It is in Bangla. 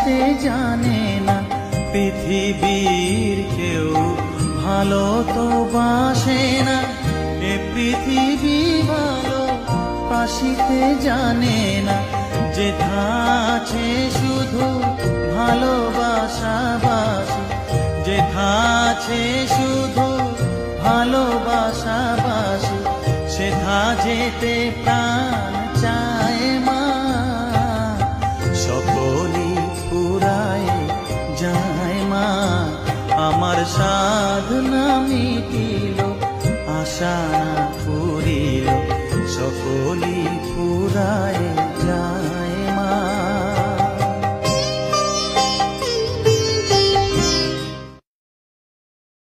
বাসতে জানে না, পৃথিবীর কেউ ভালো তো বাসে না, এ পৃথিবী ভালো বাসিতে জানে না। যেথা আছে শুধু ভালোবাসাবাসি, যেথা আছে শুধু ভালোবাসাবাসি, সেথা যেতে প্রাণ চায় মা। সকলই ফুরায় যায় মা, আমার সাধনা মিটিল, আশা না পুরিল, সকলই ফুরায় যায়।